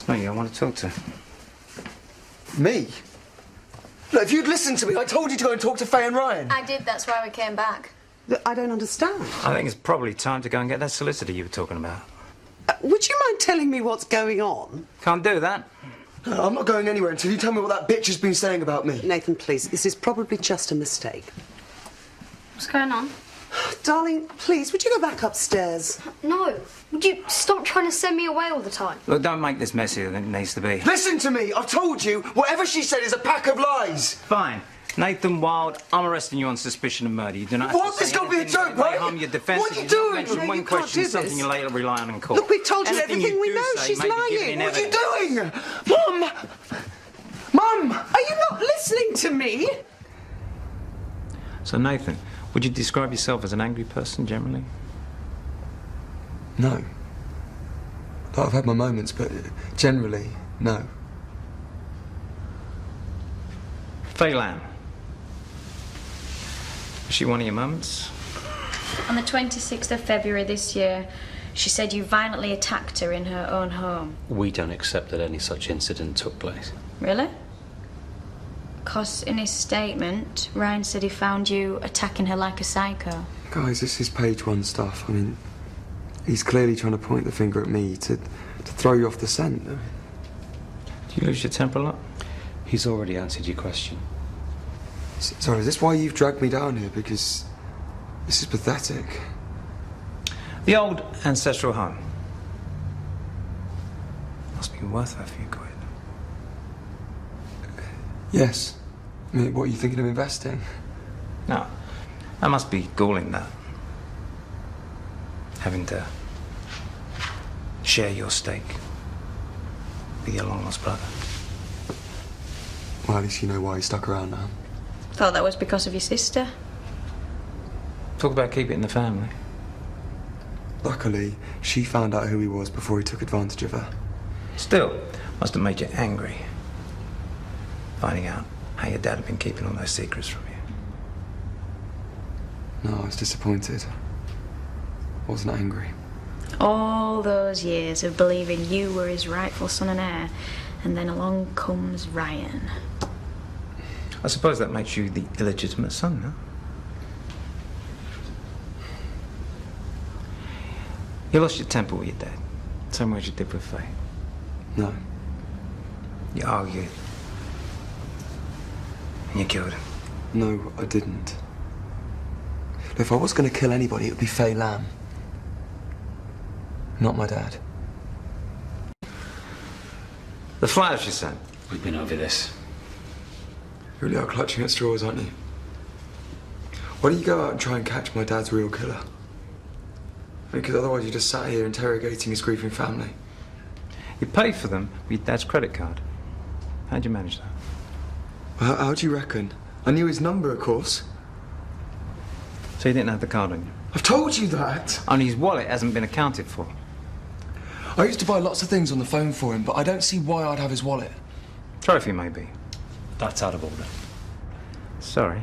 not you I want to talk to. Me? Look, if you'd listened to me, I told you to go and talk to Faye and Ryan. I did, that's why we came back. I don't understand. I think it's probably time to go and get that solicitor you were talking about. Would you mind telling me what's going on? Can't do that. No, I'm not going anywhere until you tell me what that bitch has been saying about me. Nathan, please, this is probably just a mistake. What's going on? Darling, please, would you go back upstairs? No. Would you stop trying to send me away all the time? Look, don't make this messier than it needs to be. Listen to me! I've told you, whatever she said is a pack of lies! Fine. Nathan Wylde, I'm arresting you on suspicion of murder. You do not have What? to This say can't be a anything joke, that may right? harm your defence. What are you If you doing? mention No, one you can't question, do something this. you later rely on in court. Look, we've told you Anything everything we do know. say She's may be given lying. in What are you evidence. doing? Mum! Mum! Are you not listening to me? So, Nathan, would you describe yourself as an angry person generally? No. I've had my moments, but generally, no. Faye Lamb. Is she one of your moments? On the 26th of February this year, she said you violently attacked her in her own home. We don't accept that any such incident took place. Really? Because in his statement, Ryan said he found you attacking her like a psycho. Guys, this is page one stuff. I mean, he's clearly trying to point the finger at me to throw you off the scent. Do you lose your temper a lot? He's already answered your question. Sorry, is this why you've dragged me down here? Because this is pathetic. The old ancestral home. Must be worth a few quid. Yes. I mean, what are you thinking of investing? No, that must be galling, that. Having to share your stake with your long-lost brother. Well, at least you know why he stuck around now. Thought that was because of your sister. Talk about keeping it in the family. Luckily, she found out who he was before he took advantage of her. Still, must have made you angry. Finding out how your dad had been keeping all those secrets from you. No, I was disappointed. Wasn't angry. All those years of believing you were his rightful son and heir, and then along comes Ryan. I suppose that makes you the illegitimate son, no? You lost your temper with your dad, same way as you did with Faye. No. You argued. And you killed him. No, I didn't. If I was going to kill anybody, it would be Faye Lamb. Not my dad. The flowers you sent. We've been over this. You really are clutching at straws, aren't you? Why don't you go out and try and catch my dad's real killer? Because otherwise you just sat here interrogating his grieving family. You paid for them with your dad's credit card. How'd you manage that? How do you reckon? I knew his number, of course. So you didn't have the card on you? I've told you that! Only his wallet hasn't been accounted for. I used to buy lots of things on the phone for him, but I don't see why I'd have his wallet. Trophy, maybe. That's out of order. Sorry.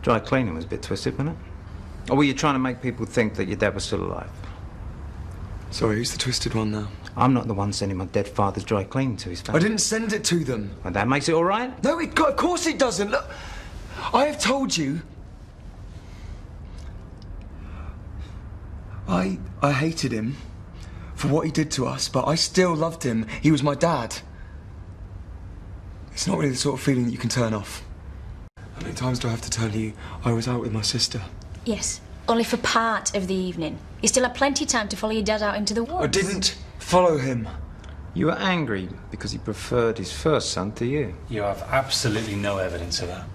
Dry cleaning was a bit twisted, wasn't it? Or were you trying to make people think that your dad was still alive? Sorry, who's the twisted one now? I'm not the one sending my dead father's dry cleaning to his family. I didn't send it to them. Well, that makes it all right? No, of course it doesn't. Look, I have told you. I hated him for what he did to us, but I still loved him. He was my dad. It's not really the sort of feeling that you can turn off. How many times do I have to tell you I was out with my sister? Yes, only for part of the evening. You still had plenty of time to follow your dad out into the woods. I didn't follow him. You were angry because he preferred his first son to you. You have absolutely no evidence of that.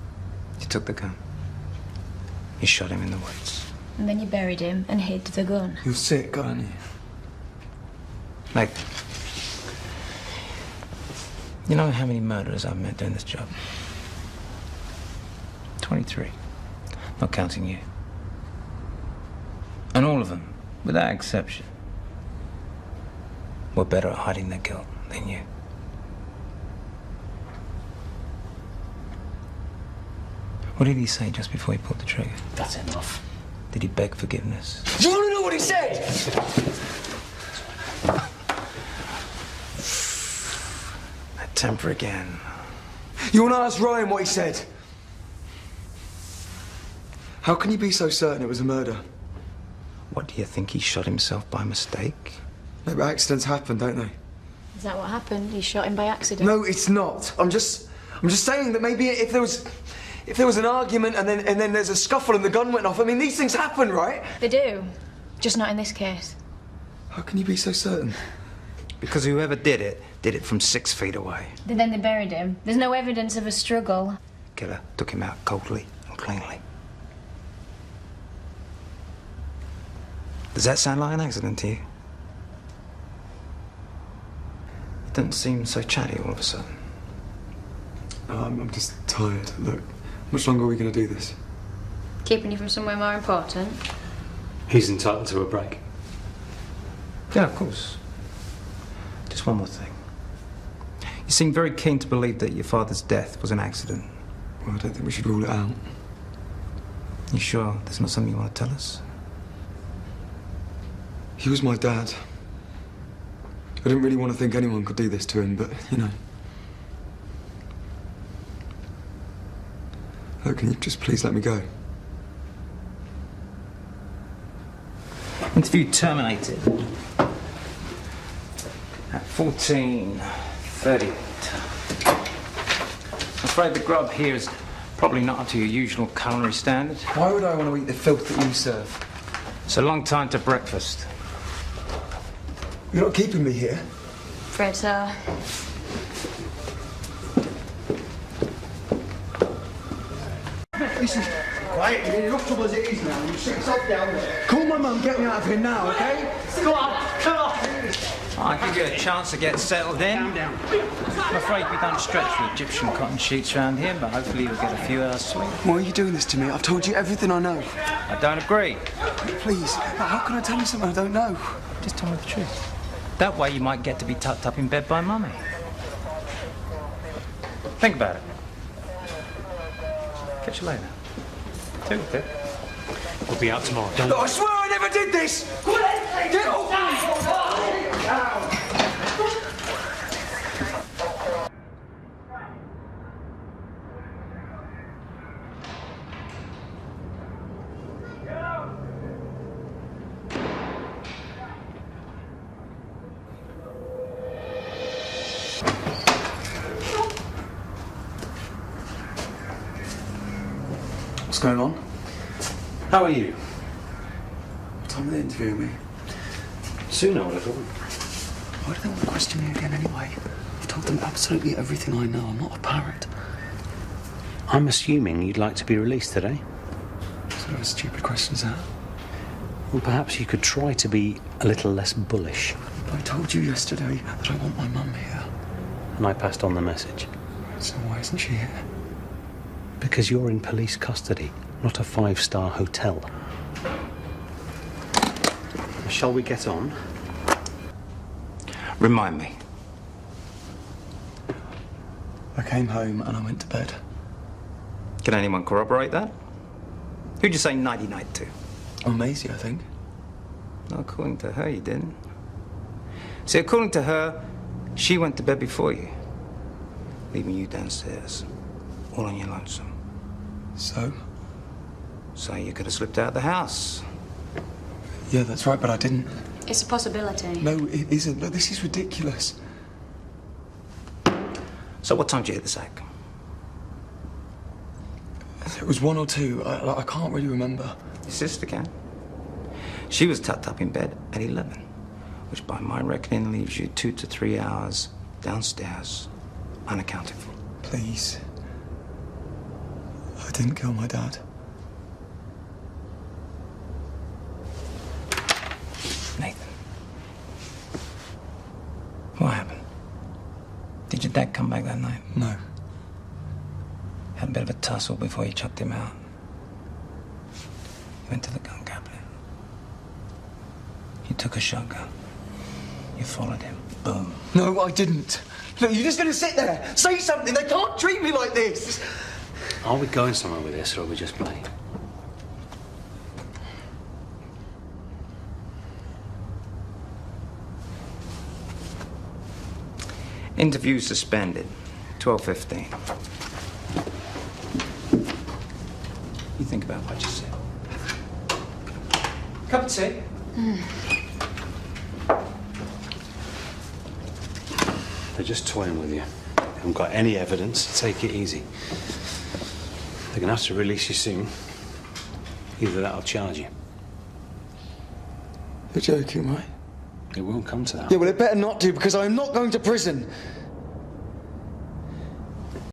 You took the gun. You shot him in the woods. And then you buried him and hid the gun. You're sick, aren't you? Nathan, you know how many murderers I've met doing this job? 23. Not counting you. And all of them, without exception, were better at hiding their guilt than you. What did he say just before he pulled the trigger? That's enough. Did he beg forgiveness? Do you want to know what he said? temper again. You want to ask Ryan what he said? How can you be so certain it was a murder? What, do you think he shot himself by mistake? No, but accidents happen, don't they? Is that what happened? You shot him by accident? No, it's not. I'm just saying that maybe if there was an argument and then there's a scuffle and the gun went off. I mean, these things happen, right? They do. Just not in this case. How can you be so certain? Because whoever did it from 6 feet away. Then they buried him. There's no evidence of a struggle. Killer took him out coldly and cleanly. Does that sound like an accident to you? You don't seem so chatty all of a sudden. I'm just tired. Look, how much longer are we going to do this? Keeping you from somewhere more important? He's entitled to a break. Yeah, of course. Just one more thing. You seem very keen to believe that your father's death was an accident. Well, I don't think we should rule it out. You sure there's not something you want to tell us? He was my dad. I didn't really want to think anyone could do this to him, but, you know. Look, can you just please let me go? Interview terminated. At 14:30. I'm afraid the grub here is probably not up to your usual culinary standard. Why would I want to eat the filth that you serve? It's a long time to breakfast. You're not keeping me here. Afraid so. Listen, quiet, you're in enough trouble as it is now. You sit yourself down there. Call my mum, get me out of here now, okay? Go on, come on. I'll give you a chance to get settled in. Calm down. I'm afraid we don't stretch for Egyptian cotton sheets around here, but hopefully you'll get a few hours sleep. Why are you doing this to me? I've told you everything I know. I don't agree. Please, how can I tell you something I don't know? Just tell me the truth. That way you might get to be tucked up in bed by Mummy. Think about it. Catch you later. Too good. We'll be out tomorrow. Don't I swear I never did this! Get off me! What's going on? How are you? What time are they interviewing me? Soon, I would have thought. Why do they want to question me again anyway? I've told them absolutely everything I know. I'm not a parrot. I'm assuming you'd like to be released today. What sort of a stupid question is that? Well, perhaps you could try to be a little less bullish. I told you yesterday that I want my mum here. And I passed on the message. So why isn't she here? Because you're in police custody, not a 5-star hotel. Shall we get on? Remind me. I came home and I went to bed. Can anyone corroborate that? Who'd you say nighty-night to? Oh, Maisie, I think. No, according to her, you didn't. See, according to her, she went to bed before you, leaving you downstairs, all on your lonesome. So? So you could have slipped out of the house. Yeah, that's right, but I didn't. It's a possibility. No, it isn't. No, this is ridiculous. So what time did you hit the sack? It was 1 or 2. I can't really remember. Your sister can. She was tucked up in bed at 11, which by my reckoning leaves you 2 to 3 hours downstairs, unaccounted for. Please. I didn't kill my dad. Nathan. What happened? Did your dad come back that night? No. Had a bit of a tussle before you chucked him out. You went to the gun cabinet. You took a shotgun. You followed him. Boom. No, I didn't. Look, you're just going to sit there. Say something. They can't treat me like this. Are we going somewhere with this, or are we just playing? Interview suspended. 12:15. You think about what you said. Cup of tea? They're just toying with you. They haven't got any evidence. Take it easy. They're going to have to release you soon. Either that or charge you. You're joking, right? It won't come to that. Yeah, well, it better not do, because I'm not going to prison.